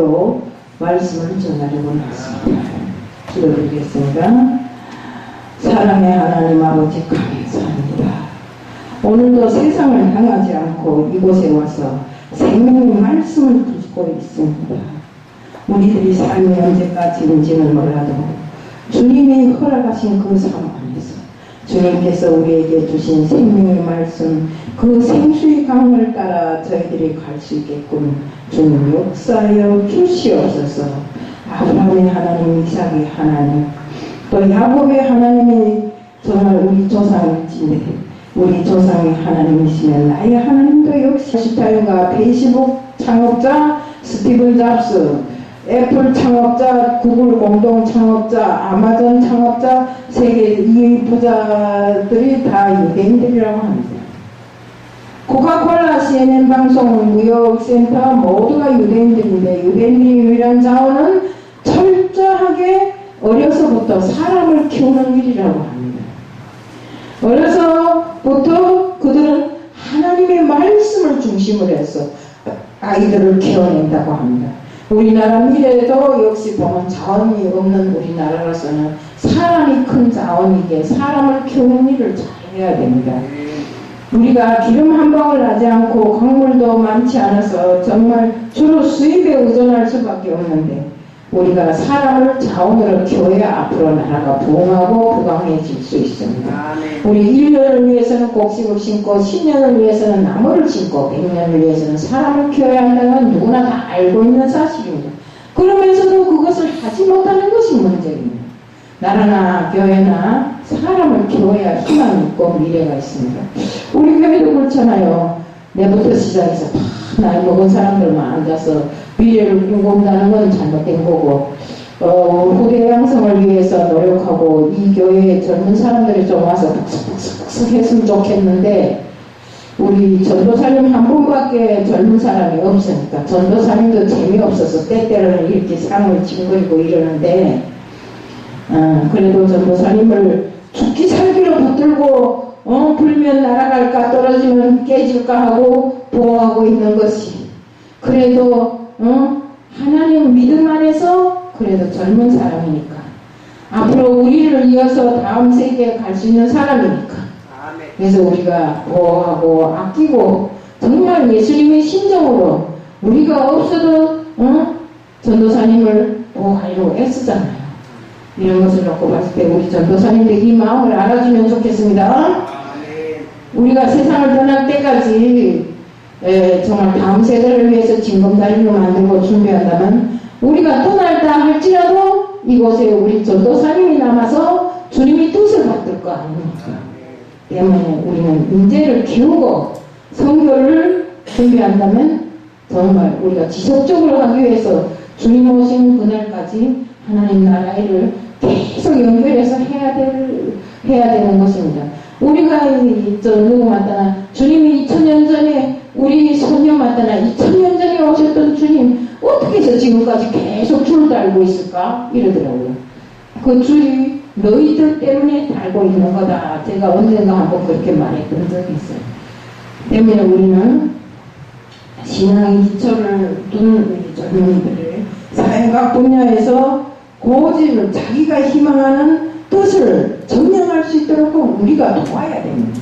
또 말씀을 전하려고 했습니다. 기도드리겠습니다. 사랑의 하나님 아버지 감사합니다. 오늘도 세상을 향하지 않고 이곳에 와서 생명의 말씀을 듣고 있습니다. 우리들이 삶이 언제까지인지는 몰라도 주님이 허락하신 그 삶 안에서 주님께서 우리에게 주신 생명의 말씀, 그 생수의 강을 따라 저희들이 갈 수 있게끔 주님 역사하여 주시옵소서. 아브라함의 하나님, 이삭의 하나님, 또 야곱의 하나님이 정말 우리 조상이신데 우리 조상의 하나님이시면 나의 하나님도 역시 스타일과 페이스북 창업자 스티븐 잡스, 애플 창업자, 구글 공동 창업자, 아마존 창업자, 세계 2위 부자들이 다 유대인들이라고 합니다. 코카콜라, CNN 방송, 무역센터 모두가 유대인들인데 유대인들이 유일한 자원은 철저하게 어려서부터 사람을 키우는 일이라고 합니다. 어려서부터 그들은 하나님의 말씀을 중심으로 해서 아이들을 키워낸다고 합니다. 우리나라 미래에도 역시 보면 자원이 없는 우리나라로서는 사람이 큰 자원이기에 사람을 키우는 일을 잘 해야 됩니다. 우리가 기름 한 방울 나지 않고 광물도 많지 않아서 정말 주로 수입에 의존할 수밖에 없는데 우리가 사람을 자원으로 키워야 앞으로 나라가 부흥하고 부강해질 수 있습니다. 우리 1년을 위해서는 곡식을 심고 10년을 위해서는 나무를 심고 100년을 위해서는 사람을 키워야 한다는 건 누구나 다 알고 있는 사실입니다. 그러면서도 그것을 하지 못하는 것이 문제입니다. 나라나 교회나 사람을 키워야 희망이 있고 미래가 있습니다. 우리 교회도 그렇잖아요. 내부터 시작해서 다 나이 먹은 사람들만 앉아서 미래를 꿈꾼다는 건 잘못된 거고 후대 양성을 위해서 노력하고 이 교회에 젊은 사람들이 좀 와서 푹석푹석 했으면 좋겠는데 우리 전도사님 한 분밖에 젊은 사람이 없으니까 전도사님도 재미없어서 때때로는 이렇게 상을 징그리고 이러는데 그래도 전도사님을 죽기 살기로 붙들고 불면 날아갈까 떨어지면 깨질까 하고 보호하고 있는 것이 그래도 하나님 믿음 안에서 그래도 젊은 사람이니까 앞으로 우리를 이어서 다음 세계에 갈 수 있는 사람이니까 그래서 우리가 보호하고 아끼고 정말 예수님의 심정으로 우리가 없어도 전도사님을 보호하려고 애쓰잖아요. 이런 것을 놓고 봤을 때 우리 전도사님들 이 마음을 알아주면 좋겠습니다. 우리가 세상을 떠날 때까지 정말 다음 세대를 위해서 징검다리로 만들고 준비한다면 우리가 떠날다 할지라도 이곳에 우리 전도사님이 남아서 주님이 뜻을 받들 거 아닙니까? 때문에 우리는 인재를 키우고 선교를 준비한다면 정말 우리가 지속적으로 하기 위해서 주님 오신 그날까지 하나님 나라 일을 계속 연결해서 해야 되는 것입니다. 우리가 누구 맞다나 주님이 2000년 전에 우리 손녀 맞다나 2000년 전에 오셨던 주님 어떻게 해서 지금까지 계속 줄을 달고 있을까? 이러더라고요. 그 줄이 너희들 때문에 달고 있는 거다. 제가 언젠가 한번 그렇게 말했던 적이 있어요. 때문에 우리는 신앙의 기초를 둔 젊은이들을 사회학 분야에서 고집을 자기가 희망하는 뜻을 점령할 수 있도록 우리가 도와야 됩니다.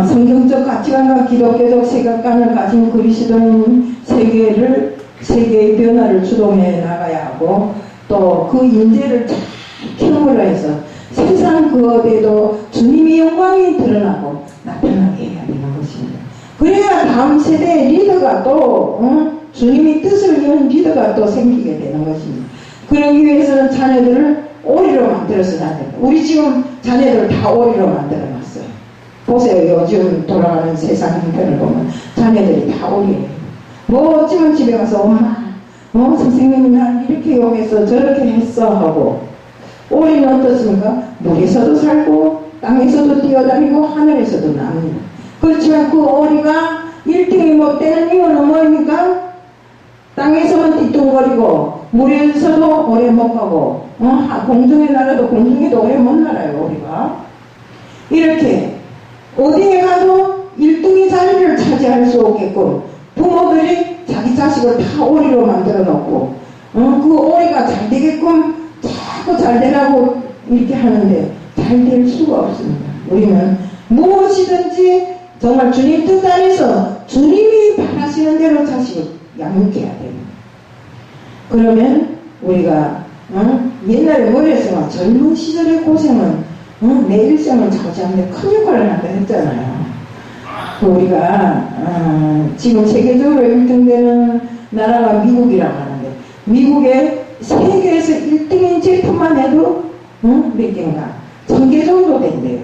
성경적 가치관과 기독교적 세계관을 가진 그리스도인 세계의 변화를 주동해 나가야 하고 또 그 인재를 잘 키움으로 해서 세상 그 어디에도 주님의 영광이 드러나고 나타나게 해야 되는 것입니다. 그래야 다음 세대의 리더가 또 주님의 뜻을 이룬 리더가 또 생기게 되는 것입니다. 그러기 위해서는 자녀들을 오리로 만들어서는 안 됩니다. 우리 지금 자녀들 다 오리로 만들어놨어요. 보세요. 요즘 돌아가는 세상 형편을 보면 자녀들이 다 오리예요. 뭐 어쩌면 집에 가서 엄마 선생님이 날 이렇게 욕했어 저렇게 했어 하고 오리는 어떻습니까? 물에서도 살고 땅에서도 뛰어다니고 하늘에서도 납니다. 그렇지만 그 오리가 1등이 못 되는 이유는 뭐입니까? 땅에서만 띠뚱거리고 물에서도 오래 못 가고 공중에 날아도 공중에도 오래 못 날아요. 우리가 이렇게 어디에 가도 1등의 자리를 차지할 수 없게끔 부모들이 자기 자식을 다 오리로 만들어 놓고 그 오리가 잘 되게끔 자꾸 잘 되라고 이렇게 하는데 잘 될 수가 없습니다. 우리는 무엇이든지 정말 주님 뜻 안에서 주님이 바라시는 대로 자식을 양육해야 됩니다. 그러면 우리가 옛날에 뭐랬어요? 젊은 시절의 고생은 내 일생을 차지하는데 큰 역할을 한다 했잖아요. 우리가 지금 세계적으로 1등되는 나라가 미국이라고 하는데 미국의 세계에서 1등인 제품만 해도 몇 개인가? 1000개 정도 된대요.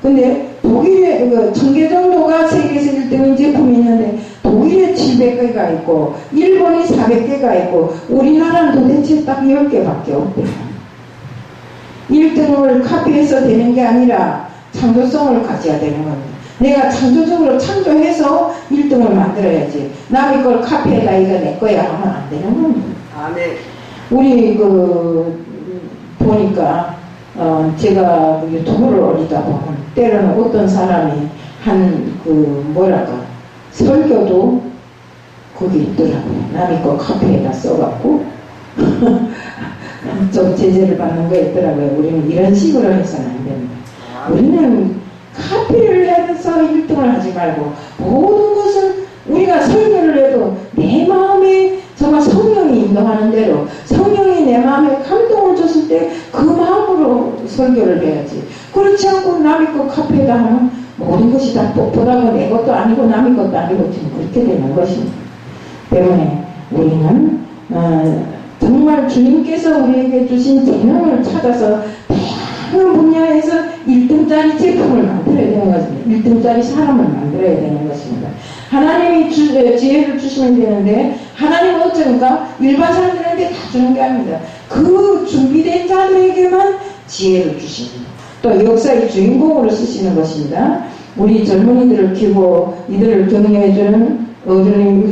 근데 독일에 1000개 정도가 세계에서 1등인 제품이 있는데 독일에 700개가 있고 일본이 400개가 있고 우리나라는 도대체 딱 10개밖에 없대요. 1등을 카피해서 되는 게 아니라 창조성을 가져야 되는 겁니다. 내가 창조적으로 창조해서 1등을 만들어야지 남의 걸 카피해다 이거 내 거야 하면 안 되는 겁니다. 아멘. 우리 보니까 제가 유튜브를 올리다 보면 때로는 어떤 사람이 한 설교도 거기 있더라고요. 남의 거 카피에다 써갖고 좀 제재를 받는 거 있더라고요. 우리는 이런 식으로 해서는 안 됩니다. 우리는 카피를 해서 1등을 하지 말고 모든 것을 우리가 설교를 해도 내 마음에 정말 성령이 인도하는 대로 성령이 내 마음에 감동을 줬을 때 그 마음으로 설교를 해야지. 그렇지 않고 남의 것 카피에다 하면 모든 것이 다 뽀뽀하고 내 것도 아니고 남의 것도 아니고 지금 그렇게 되는 것입니다. 때문에 우리는 정말 주님께서 우리에게 주신 재능을 찾아서 다양한 분야에서 1등짜리 제품을 만들어야 되는 것입니다. 1등짜리 사람을 만들어야 되는 것입니다. 하나님이 지혜를 주시면 되는데 하나님은 어쩌니까 일반 사람들에게 다 주는 게 아닙니다. 그 준비된 자들에게만 지혜를 주십니다. 또 역사의 주인공으로 쓰시는 것입니다. 우리 젊은이들을 키우고 이들을 격려해주는 어른의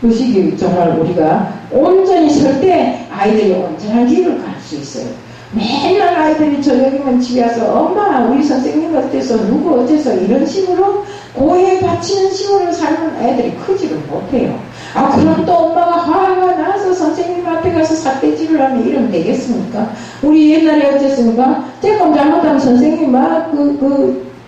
의식이 정말 우리가 온전히 설 때 아이들이 온전한 길을 갈 수 있어요. 맨날 아이들이 저녁이면 집에 와서 엄마 우리 선생님 어때서 누구 어째서 이런 식으로 고해 바치는 식으로 살면 애들이 크지를 못해요. 그럼 또 엄마가 화가 나서 선생님 앞에 가서 삿대질을 하면 이러면 되겠습니까? 우리 옛날에 어쨌습니까? 조금 잘못하면 선생님 막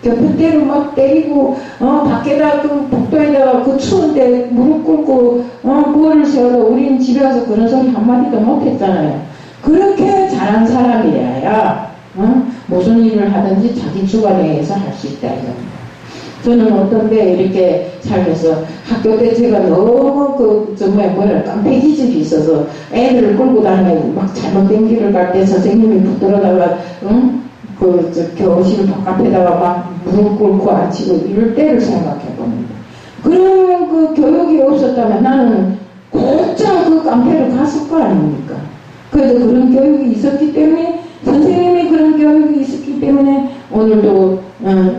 곁에대로 막 때리고 밖에다 복도에다가 추운데 무릎 꿇고 무얼을 세워도 우리는 집에 가서 그런 소리 한마디도 못했잖아요. 그렇게 잘한 사람이라야 무슨 일을 하든지 자기 주관에 서 할 수 있다 이겁니다. 저는 어떤데 이렇게 살면서 학교 때 제가 너무 정말 깡패 기질이 있어서 애들을 끌고 다니면 막 잘못된 길을 갈 때 선생님이 붙들어다가 교실 바깥에다가 막 무릎 꿇고 앉히고 이럴 때를 생각해 봅니다. 그런 교육이 없었다면 나는 곧장 깡패로 갔을 거 아닙니까? 그래도 그런 교육이 있었기 때문에 선생님이 그런 교육이 있었기 때문에 오늘도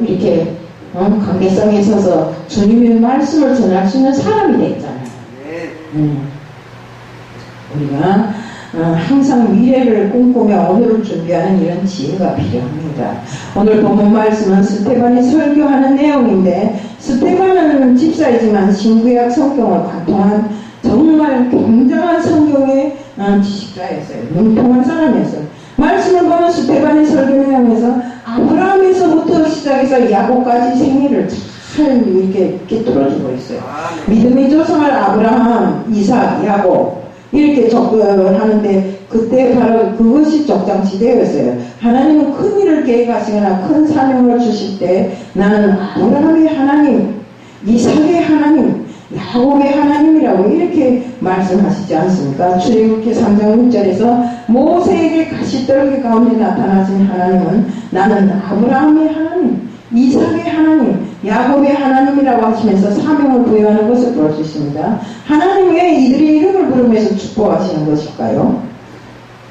이렇게 관계성에 있어서 주님의 말씀을 전할 수 있는 사람이 됐잖아요. 우리가 항상 미래를 꿈꾸며 오늘을 준비하는 이런 지혜가 필요합니다. 오늘 본문 말씀은 스테반이 설교하는 내용인데 스테반은 집사이지만 신구약 성경을 관통한 정말 굉장한 성경의 지식자였어요. 능통한 사람이었어요. 말씀을 보면 스테반의 설교 내용에서 아브라함에서부터 시작해서 야곱까지 생애를 잘 이렇게 뚫어주고 있어요. 믿음의 조상을 아브라함, 이삭, 야곱 이렇게 하는데 그때 바로 그것이 적장시대였어요. 하나님은 큰 일을 계획하시거나 큰 사명을 주실 때 나는 아브라함의 하나님, 이삭의 하나님, 야곱의 하나님이라고 이렇게 말씀하시지 않습니까? 출애굽기 3장 6절에서 모세에게 가시떨기 가운데 나타나신 하나님은 나는 아브라함의 하나님, 이삭의 하나님, 야곱의 하나님이라고 하시면서 사명을 부여하는 것을 볼 수 있습니다. 하나님 왜 이들의 이름을 부르면서 축복하시는 것일까요?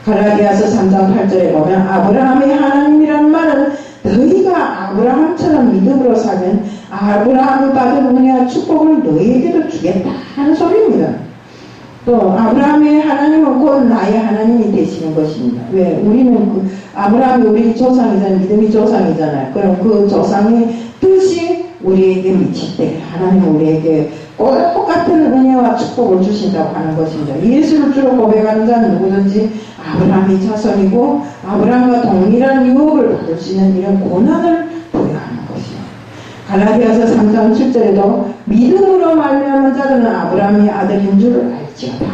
갈라디아서 3장 8절에 보면 아브라함의 하나님이라는 말은 너희가 아브라함처럼 믿음으로 살면 아브라함이 받은 은혜와 축복을 너희에게도 주겠다 하는 소리입니다. 또 아브라함의 하나님은 곧 나의 하나님이 되시는 것입니다. 왜? 우리는 아브라함이 우리 조상이잖아요. 믿음의 조상이잖아요. 그럼 그 조상의 뜻이 우리에게 미칠 때 하나님 우리에게 똑같은 은혜와 축복을 주신다고 하는 것입니다. 예수를 주로 고백하는 자는 누구든지 아브라함의 자손이고 아브라함과 동일한 유업을 받을 수 있는 이런 고난을 부여하는 것이요. 갈라디아서 3장 7절에도 믿음으로 말미암은 자들은 아브라함의 아들인 줄 알지어다.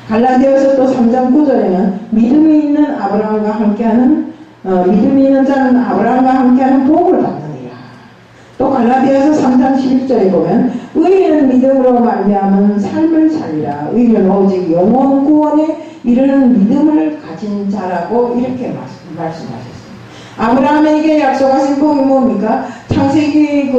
갈라디아서 또 3장 9절에는 믿음이 있는 아브라함과 함께하는 믿음이 있는 자는 아브라함과 함께하는 복을 받느니라. 또 갈라디아서 3장 11절에 보면 의인은 믿음으로 말미암은 삶을 살리라. 의인은 오직 영원 구원에 이르는 믿음을 가진 자라고 이렇게 말씀하셨어요. 아브라함에게 약속하신 복이 뭡니까? 창세기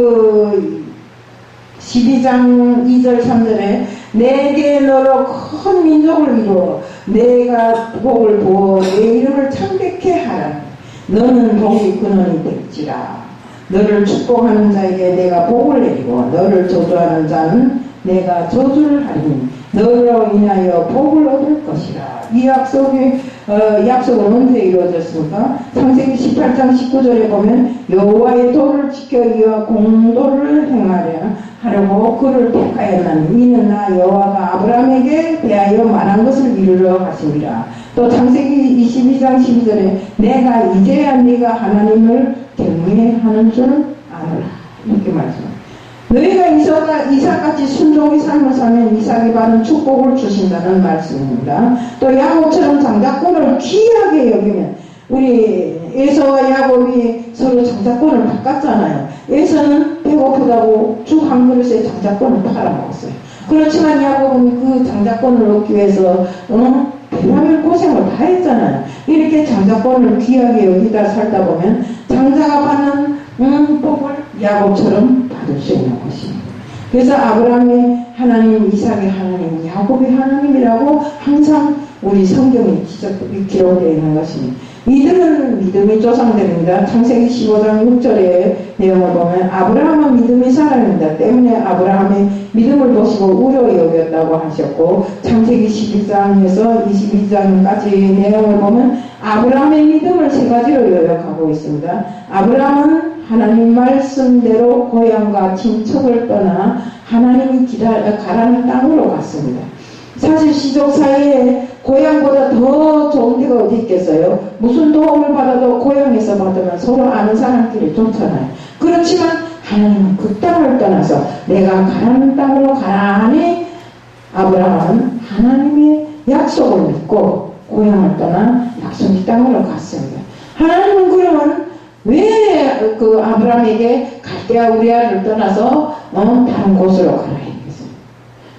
12장 2절 3절에 내게 너로 큰 민족을 이루어 내가 복을 부어 내 이름을 창백케 하라. 너는 복의 근원이 될지라. 너를 축복하는 자에게 내가 복을 내리고 너를 저주하는 자는 내가 저주를 하리니 너로 인하여 복을 얻을 것이라. 이 약속은 언제 이루어졌습니까? 창세기 18장 19절에 보면 여호와의 도를 지켜 이어 공도를 하려고 그를 택하였나니 이는 나 여호와가 아브라함에게 대하여 말한 것을 이루려 하심이라. 또 창세기 22장 12절에 내가 이제야 네가 하나님을 경외하는 줄 아노라. 이렇게 말씀합니다. 너희가 이삭같이 순종의 삶을 살면 이삭이 받은 축복을 주신다는 말씀입니다. 또 야곱처럼 장자권을 귀하게 여기면 우리 에서와 야곱이 서로 장자권을 바꿨잖아요. 에서는 배고프다고 죽 한 그릇에 장자권을 팔아먹었어요. 그렇지만 야곱은 그 장자권을 얻기 위해서 별의별 고생을 다 했잖아요. 이렇게 장자권을 귀하게 여기다 살다 보면 장자가 받는 복을 야곱처럼 받을 수 있는 것입니다. 그래서 아브라함의 하나님, 이삭의 하나님, 야곱의 하나님이라고 항상 우리 성경에 기록되어 있는 것입니다. 믿음은 믿음의 조상들입니다. 창세기 15장 6절의 내용을 보면 아브라함은 믿음의 사람입니다. 때문에 아브라함의 믿음을 보시고 우러히 여겼다고 하셨고 창세기 11장에서 22장까지 내용을 보면 아브라함의 믿음을 세 가지로 요약하고 있습니다. 아브라함은 하나님 말씀대로 고향과 친척을 떠나 하나님이 가라는 땅으로 갔습니다. 사실 시족 사이에 고향보다 더 좋은 데가 어디 있겠어요? 무슨 도움을 받아도 고향에서 받으면 서로 아는 사람끼리 좋잖아요. 그렇지만 하나님은 그 땅을 떠나서 내가 가라는 땅으로 가라니 아브라함은 하나님의 약속을 믿고 고향을 떠나 약속의 땅으로 갔습니다. 하나님은 그러면 왜 그 아브라함에게 갈대아 우리아를 떠나서 다른 곳으로 가라 했겠습니까?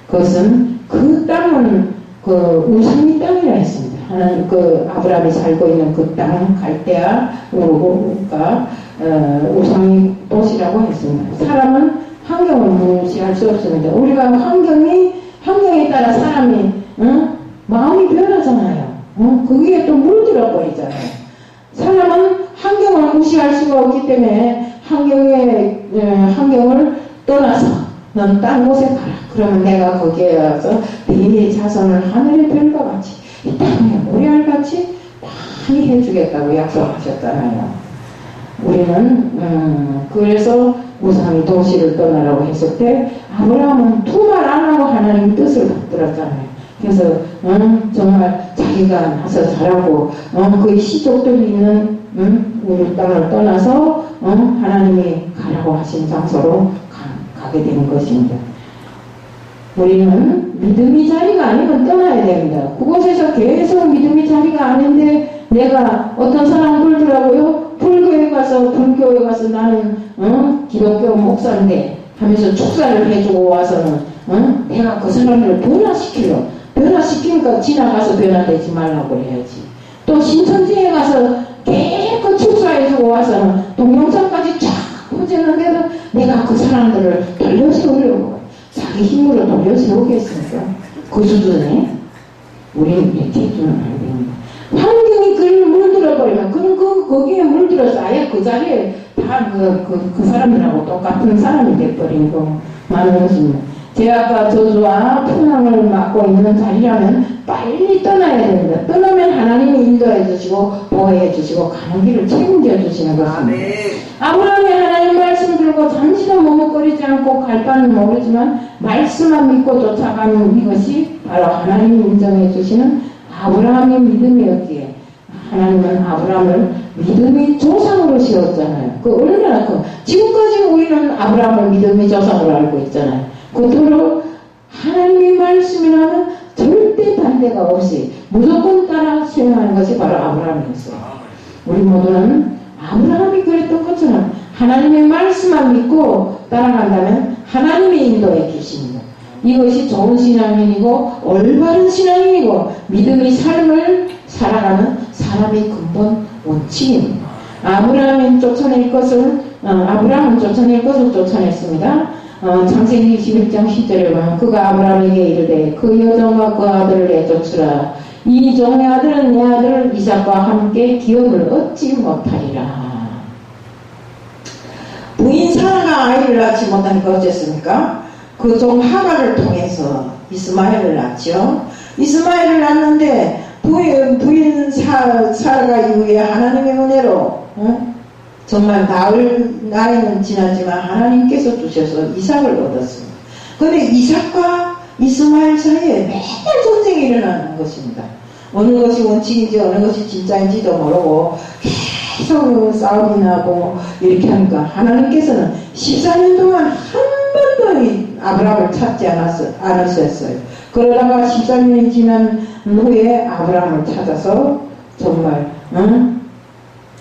그것은 그 땅은 그 우상의 땅이라 했습니다. 하나님 그 아브라함이 살고 있는 그 땅 갈대아 우르가 우상의 도시라고 했습니다. 사람은 환경을 무시할 수 없습니다. 우리가 환경에 따라 사람이 마음이 변하잖아요. 거기에 또 물들어 버리잖아요. 사람은 환경을 무시할 수가 없기 때문에 환경을 떠나서 넌 딴 곳에 가라. 그러면 내가 거기에 와서 네 자손을 하늘의 별과 같이 이 땅에 모래알같이 많이 해주겠다고 약속하셨잖아요. 우리는 그래서 우상의 도시를 떠나라고 했을 때 아브라함은 두말 안 하고 하나님 뜻을 받들었잖아요. 그래서 정말 자기가 나서 자라고 그 시족들이 있는 우리 땅을 떠나서 하나님이 가라고 하신 장소로 가게 되는 것입니다. 우리는 믿음의 자리가 아니면 떠나야 됩니다. 그곳에서 계속 믿음의 자리가 아닌데 내가 어떤 사람 불더라고요. 불교에 가서 나는 기독교 목사인데 하면서 축사를 해주고 와서는 내가 그 사람을 변화시키니까 지나가서 변화되지 말라고 해야지. 또 신천지에 가서 계속 축사해주고 와서는 동영상까지 쫙 퍼지는데도 내가 그 사람들을 돌려세우려고 자기 힘으로 돌려세우겠습니까? 그 수준에 우리는 이렇게 해주는 안 됩니다. 환경이 그를 물들어버리면 거기에 물들어서 아예 그 자리에 다 그 사람들하고 똑같은 사람이 돼버리고 마는 것입니다. 제가 아까 저주와 풍랑을 맡고 있는 자리라면 빨리 떠나야 됩니다. 떠나면 하나님이 인도해 주시고 보호해 주시고 가는 길을 책임져 주시는 것입니다. 아브라함이 하나님 말씀 들고 잠시도 머뭇거리지 않고 갈 바는 모르지만 말씀만 믿고 쫓아가는 이것이 바로 하나님이 인정해 주시는 아브라함의 믿음이었기에 하나님은 아브라함을 믿음의 조상으로 세웠잖아요. 그 얼마나 지금까지 우리는 아브라함을 믿음의 조상으로 알고 있잖아요. 그토록 하나님의 말씀이라면 절대 반대가 없이 무조건 따라 수행하는 것이 바로 아브라함이었어요. 우리 모두는 아브라함이 그랬던 것처럼 하나님의 말씀만 믿고 따라간다면 하나님의 인도에 계십니다. 이것이 좋은 신앙인이고 올바른 신앙인이고 믿음의 삶을 살아가는 사람의 근본 원칙입니다. 아브라함은 쫓아낼 것을 쫓아냈습니다. 창세기 21장 10절에 보면 그가 아브라함에게 이르되 그 여종과 그 아들을 내쫓으라. 이 종의 아들은 내 아들 이삭과 함께 기업을 얻지 못하리라. 부인 사라가 아이를 낳지 못하니까 어쨌습니까? 그 종 하갈을 통해서 이스마엘을 낳죠. 이스마엘을 낳는데 부인 사라가 이후에 하나님의 은혜로 정말 나이는 지났지만 하나님께서 주셔서 이삭을 얻었습니다. 그런데 이삭과 이스마엘 사이에 맨날 전쟁이 일어나는 것입니다. 어느 것이 원칙인지 어느 것이 진짜인지도 모르고 계속 싸움이 나고 이렇게 하니까 하나님께서는 14년 동안 한 번도 아브라함을 찾지 않으셨어요. 그러다가 14년이 지난 후에 아브라함을 찾아서 정말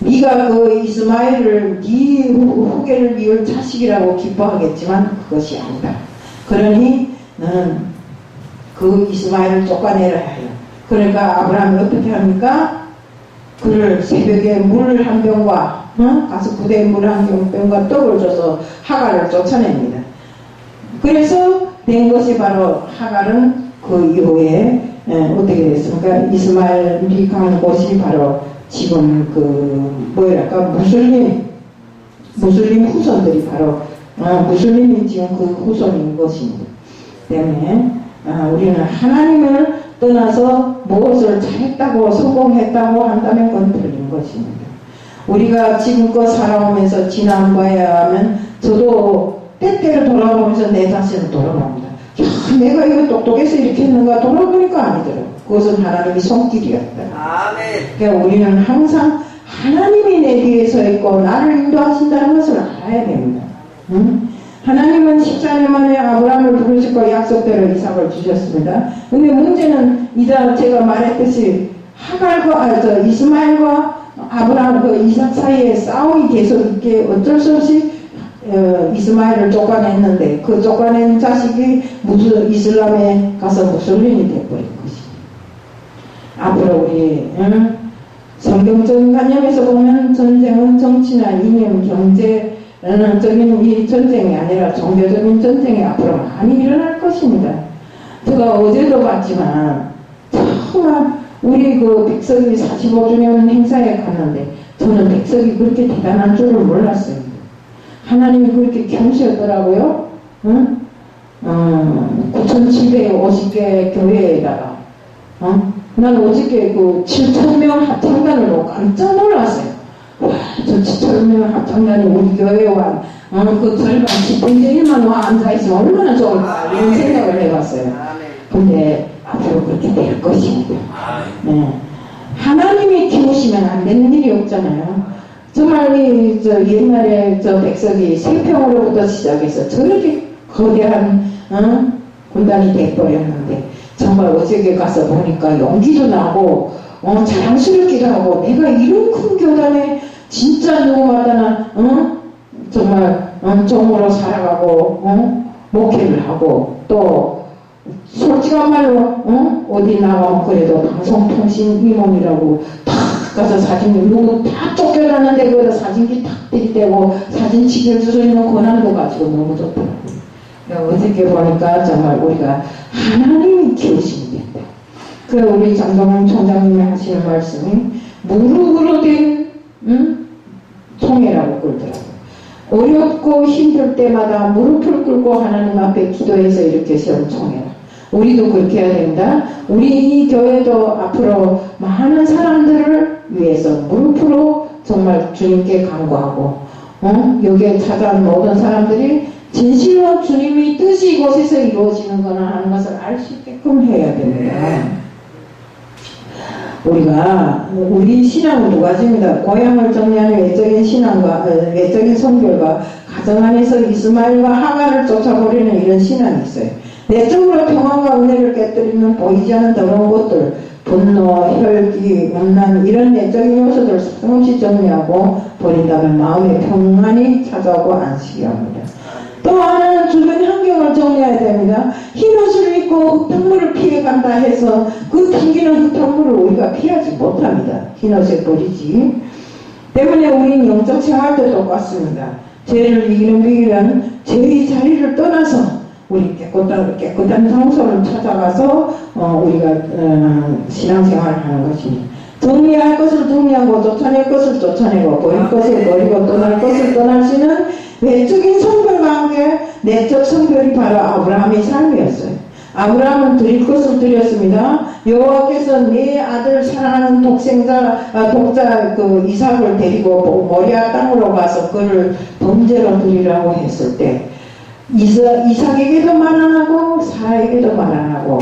네가 그 이스마엘을 네 후계를 이을 자식이라고 기뻐하겠지만 그것이 아니다. 그러니 너는 그 이스마엘을 쫓아내라 해요. 그러니까 아브라함이 어떻게 합니까? 그를 새벽에 물 한 병과 가서 부대에 물 한 병과 떡을 줘서 하갈을 쫓아냅니다. 그래서 된 것이 바로 하갈은 그 이후에 어떻게 됐습니까? 이스마엘이 간 곳이 바로 지금 무슬림 후손들이 바로 무슬림이 지금 그 후손인 것입니다. 때문에 우리는 하나님을 떠나서 무엇을 잘했다고 성공했다고 한다면 그건 틀린 것입니다. 우리가 지금껏 살아오면서 지난번에 하면 저도 때때로 돌아보면서 내 자신을 돌아봅니다. 야, 내가 이거 똑똑해서 이렇게 했는가 돌아보니까 아니더라고. 그것은 하나님의 손길이었다. 아멘. 그러니까 우리는 항상 하나님이 내 뒤에 서 있고 나를 인도하신다는 것을 알아야 됩니다. 하나님은 14년 만에 아브라함을 부르시고 약속대로 이삭을 주셨습니다. 근데 문제는 제가 말했듯이 이스마엘과 아브라함 이삭 사이에 싸움이 계속 있게 어쩔 수 없이 이스마엘을 쫓아냈는데 그 쫓아낸 자식이 이슬람에 가서 무슬림이 되어버린 것입니다. 앞으로 우리 성경적인 관념에서 보면 전쟁은 정치나 이념, 경제적인 이 전쟁이 아니라 종교적인 전쟁이 앞으로 많이 일어날 것입니다. 제가 어제도 봤지만 정말 우리 백석이 45주년 행사에 갔는데 저는 백석이 그렇게 대단한 줄을 몰랐어요. 하나님이 그렇게 경시하더라고요. 9,750개 교회에다가 난 어저께 7,000명 합창단을 보고 깜짝 놀랐어요. 와, 저 7,000명 합창단이 우리 교회에 와 그 절반 10분의 1만 와 앉아있으면 얼마나 좋을까 이런 생각을 해봤어요. 근데 앞으로 그렇게 될 것입니다. 네. 하나님이 키우시면 안 되는 일이 없잖아요. 정말 옛날에 백석이 세평으로부터 시작해서 저렇게 거대한 군단이 돼버렸는데 정말 어저께 가서 보니까 용기도 나고 자랑스럽기도 하고 내가 이런 큰 교단에 진짜 누구마다나 정말 종으로 살아가고 목회를 하고 또 솔직한 말로 어디 나가면 그래도 방송통신 임원이라고 탁 가서 사진 누구 다 쫓겨났는데 거기다 사진기 탁 들이대고 사진 찍을 수 있는 권한도 가지고 너무 좋더라고요. 어저께 보니까 정말 우리가 하나님이 키우시면 된다. 그 우리 장동훈 총장님이 하시는 말씀이 무릎으로 된 총회라고 그러더라고요. 어렵고 힘들 때마다 무릎을 꿇고 하나님 앞에 기도해서 이렇게 세운 총회라. 우리도 그렇게 해야 됩니다. 우리 이 교회도 앞으로 많은 사람들을 위해서 무릎으로 정말 주님께 간구하고 여기에 찾아온 모든 사람들이 진실로 주님의 뜻이 이곳에서 이루어지는구나 하는 것을 알 수 있게끔 해야 됩니다. 우리 신앙은 두 가지입니다. 고향을 정리하는 외적인 신앙과 외적인 성결과 가정 안에서 이스마엘과 하갈을 쫓아버리는 이런 신앙이 있어요. 내적으로 평안과 은혜를 깨뜨리는 보이지 않는 더러운 것들, 분노, 혈기, 음란 이런 내적인 요소들을 사정없이 정리하고 버린다면 마음의 평안이 찾아오고 안식이 옵니다. 또 하나는 주변 환경을 정리해야 됩니다. 흰 옷을 입고 흙탕물을 피해간다 해서 그 튕기는 흙탕물을 우리가 피하지 못합니다. 흰 옷에 버리지. 때문에 우리는 영적 생활도 똑같습니다. 죄를 이기는 비결은 죄의 자리를 떠나서 우리 깨끗한 장소를 찾아가서 우리가 신앙생활을 하는 것입니다. 정리할 것을 정리하고 쫓아낼 것을 쫓아내고 버릴 것을 버리고 떠날 것을 떠날 수 있는 외적인 성별과 함께 내적 성별이 바로 아브라함의 삶이었어요. 아브라함은 드릴 것을 드렸습니다. 여호와께서 내 아들 사랑하는 독자 이삭을 데리고 모리아 땅으로 가서 그를 번제로 드리라고 했을 때 이삭에게도 말 안 하고 사라에게도 말 안 하고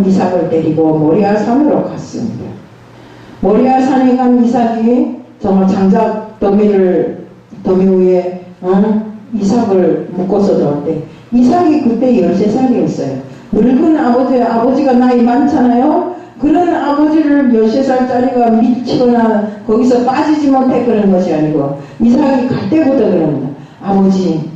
이삭을 데리고 모리아 산으로 갔습니다. 모리아 산에 간 이삭이 정말 장작 더미 위에 이삭을 묶어서 넣을 때 이삭이 그때 13살이었어요. 늙은 아버지가 나이 많잖아요. 그런 아버지를 13살짜리가 미치거나 거기서 빠지지 못해 그런 것이 아니고 이삭이 갈 때부터 그럽니다. 아버지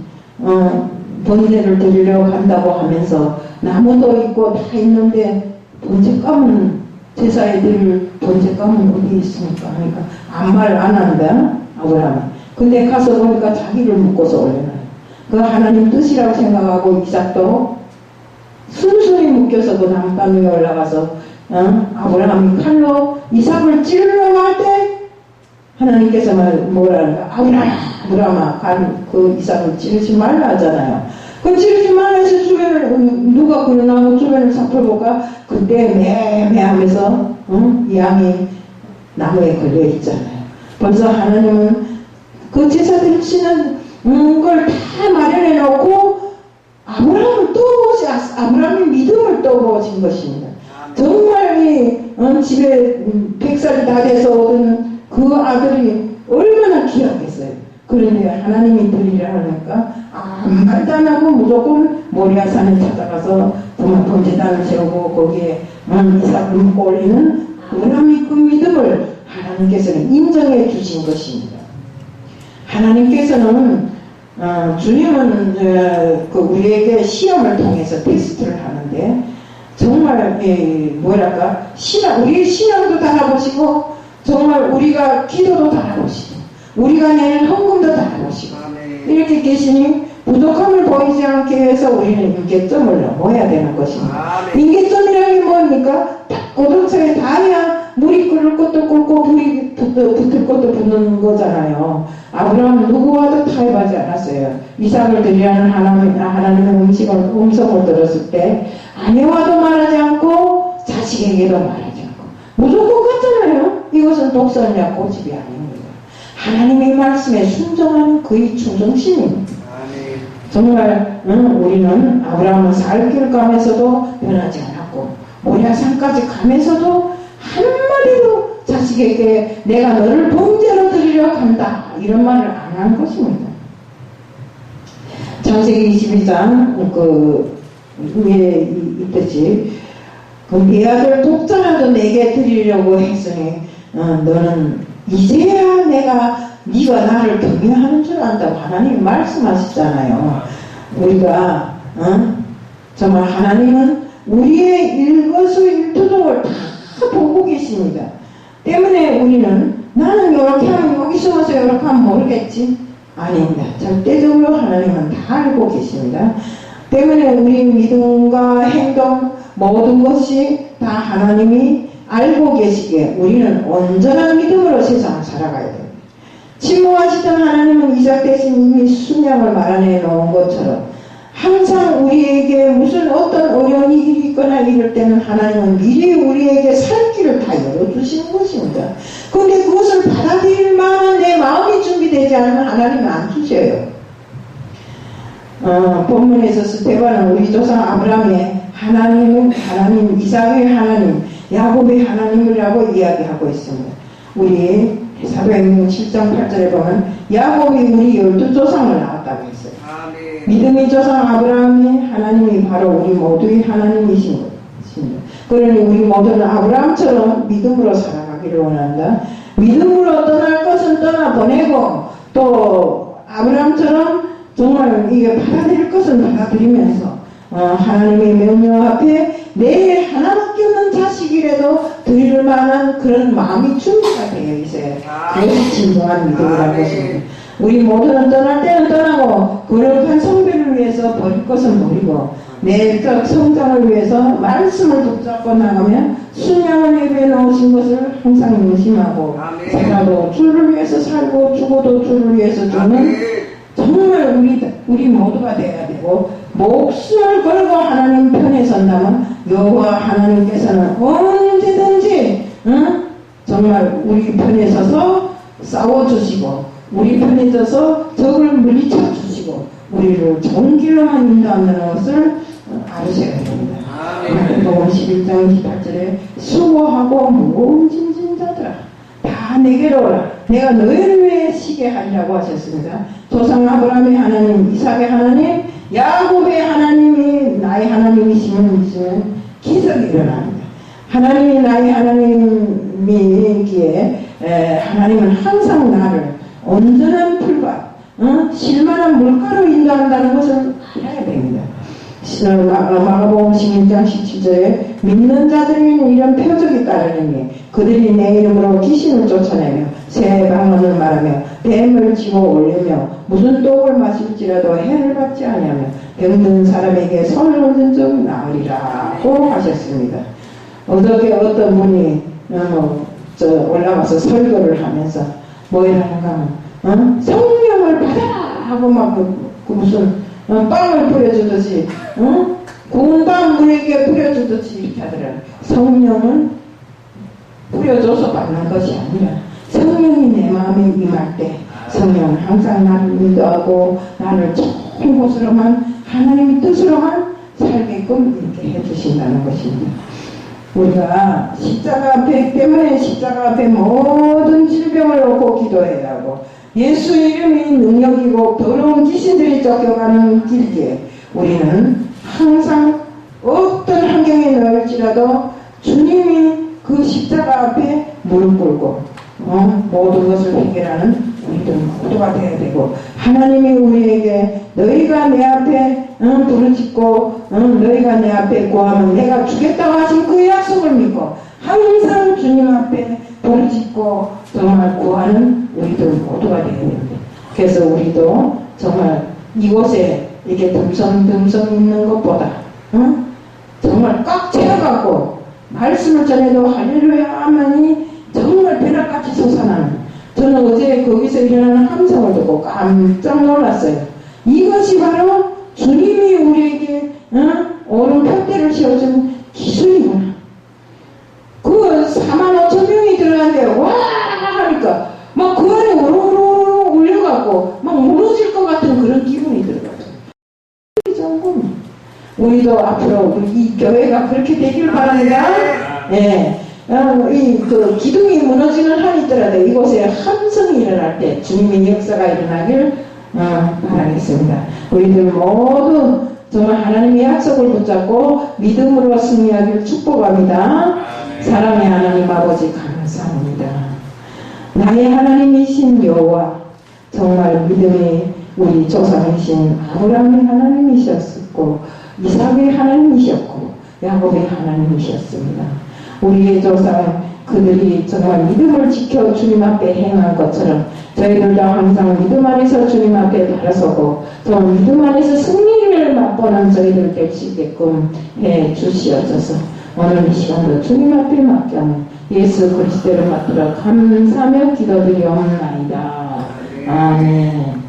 번제를 드리려고 간다고 하면서 나무도 있고 다 있는데 번제감은 제사에 드릴 번제감은 어디 있습니까? 그러니까 아무 말 안 한다 아브라함이. 근데 가서 보니까 자기를 묶어서 올려놔요. 그 하나님 뜻이라고 생각하고 이삭도 순순히 묶여서 그 나무단 위에 올라가서 아브라함이 칼로 이삭을 찌르려고 할 때 하나님께서 뭐라는가 아브라함아 그 이삭을 찌르지 말라 하잖아요. 그 찌르지 말라 해서 주변을 누가 그 나무 주변을 살펴볼까 그때 매매하면서 이 양이 나무에 걸려 있잖아요. 벌써 하나님은 그 제사 드리시는 걸 다 마련해 놓고 아브라함의 믿음을 또 보신 것입니다. 정말 집에 100살이 다 돼서 얻은 그 아들이 얼마나 귀하겠어요. 그런데 하나님이 드리라 하니까 아무 말도 안 하고 무조건 모리아산에 찾아가서 정말 번제단을 세우고 거기에 이삭을 묶고 올리는 아브라함의 그 믿음을 하나님께서는 인정해 주신 것입니다. 하나님께서는 주님은 우리에게 시험을 통해서 테스트를 하는데 정말 우리의 신앙도 달아보시고 정말 우리가 기도도 달아보시고 우리가 내는 헌금도 달아보시고 이렇게 계시니 부족함을 보이지 않게 해서 우리는 임계점을 넘어야 되는 것입니다. 임계점이라는 게 뭡니까? 고동서에 닿아야 물이 끓을 것도 끓고 불이 붙을 것도 붙는 거잖아요. 아브라함은 누구와도 타협하지 않았어요. 이삭을 드리라는 하나님의 음성을 들었을 때 아내와도 말하지 않고 자식에게도 말하지 않고 무조건 같잖아요. 이것은 독선이나 고집이 아닙니다. 하나님의 말씀에 순종하는 그의 충성심입니다. 정말 우리는 아브라함은 살길 가면서도 변하지 않았고 모리아산까지 가면서도 한마디도 자식에게 내가 너를 번제로 드리려 간다 이런 말을 안 한 것입니다. 창세기 22장 위에 있듯이 네 아들 독자라도 내게 드리려고 했으니 너는 이제야 네가 나를 경외하는 줄 안다고 하나님이 말씀하시잖아요. 우리가 정말 하나님은 우리의 일거수일투족을 다 보고 계십니다. 때문에 우리는 나는 이렇게 하면 여기 숨어서 이렇게 하면 모르겠지? 아닙니다. 절대적으로 하나님은 다 알고 계십니다. 때문에 우리 믿음과 행동 모든 것이 다 하나님이 알고 계시기에 우리는 온전한 믿음으로 세상을 살아가야 됩니다. 침묵하시던 하나님은 이삭 대신 이미 순양을 마련해 놓은 것처럼 항상 우리에게 무슨 어떤 어려운 일이 있거나 이럴 때는 하나님은 미리 우리에게 살 길을 다 열어주시는 것입니다. 그런데 그것을 받아들일 만한 내 마음이 준비되지 않으면 하나님은 안 주셔요. 본문에서 스데반은 우리 조상 아브라함의 하나님, 이삭의 하나님, 야곱의 하나님이라고 이야기하고 있습니다. 우리 사도행전 7장 8절에 보면 야곱이 우리 12조상을 낳았다고 했어요. 믿음의 조상 아브라함의 하나님이 바로 우리 모두의 하나님이신 것입니다. 그러니 우리 모두는 아브라함처럼 믿음으로 살아가기를 원한다. 믿음으로 떠날 것은 떠나보내고 또 아브라함처럼 정말 이게 받아들일 것은 받아들이면서 하나님의 명령 앞에 내 하나밖에 없는 자식이라도 드릴 만한 그런 마음이 준비가 되어 있어요. 그것이 진정한 믿음이라는 것입니다. 우리 모두는 떠날 때는 떠나고 거룩한 성배를 위해서 버릴 것은 버리고 내적 성장을 위해서 말씀을 붙잡고 나가면 순양을 예배해 놓으신 것을 항상 명심하고 살아도 주를 위해서 살고 죽어도 주를 위해서 죽는 정말 우리 모두가 되어야 되고 목숨을 걸고 하나님 편에 선다면 여호와 하나님께서는 언제든지 정말 우리 편에 서서 싸워주시고 우리 편에 서서 적을 물리쳐 주시고 우리를 좋은 길로만 인도한다는 것을 알으셔야 됩니다. 마태복음 11장 28절에 수고하고 무거운 짐진 자들아 다 내게로 오라 내가 너희를 위해 쉬게 하리라고 하셨습니다. 조상 아브라함의 하나님, 이삭의 하나님, 야곱의 하나님이 나의 하나님이시면 기적이 일어납니다. 하나님이 나의 하나님이기에 하나님은 항상 나를 온전한 풀과 실만한 물가로 인도한다는 것을 알아야 됩니다. 마가복음 16장 17절에 믿는 자들에게는 이런 표적이 따르니 그들이 내 이름으로 귀신을 쫓아내며 새 방언을 말하며 뱀을 집어 올리며 무슨 떡을 마실지라도 해를 받지 아니하며 병든 사람에게 손을 얹은 적 나으리라고 하셨습니다. 어저께 어떤 분이 올라가서 설교를 하면서 뭐라는가 성령을 받아라 하고 막 무슨 빵을 뿌려주듯이 구운 빵 물에게 뿌려주듯이 이렇게 하더라고요. 성령은 뿌려줘서 받는 것이 아니라 성령이 내 마음에 임할 때 성령은 항상 나를 인도하고 나를 좋은 곳으로만 하나님의 뜻으로만 살게끔 이렇게 해주신다는 것입니다. 우리가 십자가 앞에 때문에 십자가 앞에 모든 질병을 놓고 기도해야 하고 예수 이름이 능력이고 더러운 귀신들이 쫓겨가는 길기에 우리는 항상 어떤 환경에 놓일지라도 주님이 그 십자가 앞에 무릎 꿇고 모든 것을 해결하는 우리들 모두가 되어야 되고 하나님이 우리에게 너희가 내 앞에 부르짖고 너희가 내 앞에 구하면 내가 주겠다고 하신 그 약속을 믿고 항상 주님 앞에 부르짖고 정말 구하는 우리들 모두가 되어야 됩니다. 그래서 우리도 정말 이곳에 이렇게 듬성듬성 있는 것보다 정말 꽉 채워갖고 말씀을 전해도 할렐루야 하면이 정말 벼락같이 솟아나는 저는 어제 거기서 일어나는 함성을 듣고 깜짝 놀랐어요. 이것이 바로 주님이 우리에게 옳은 푯대를 씌워준 기술이구나. 그 45,000명이 들어갔는데 와 하니까 막 그 안에 오로오로 울려갖고 막 무너질 것 같은 그런 기분이 들어갔어요. 우리도 앞으로 이 교회가 그렇게 되길 바랍니다. 예. 그 기둥이 무너지는 한이 있더라도 이곳에 함성이 일어날 때 주님의 역사가 일어나길 바라겠습니다. 우리들 모두 정말 하나님의 약속을 붙잡고 믿음으로 승리하길 축복합니다. 사랑의 하나님 아버지 감사합니다. 나의 하나님이신 여호와 정말 믿음의 우리 조상이신 아브라함의 하나님이셨고 이삭의 하나님이셨고 야곱의 하나님이셨습니다. 우리의 조상 그들이 정말 믿음을 지켜 주님 앞에 행한 것처럼 저희들도 항상 믿음 안에서 주님 앞에 바라서고 또 믿음 안에서 승리를 맛보는 저희들 될 수 있게끔 해 주시옵소서. 오늘 이 시간도 주님 앞에 맡겨는 예수 그리스도를 받들어 감사하며 기도드리옵나이다. 아멘.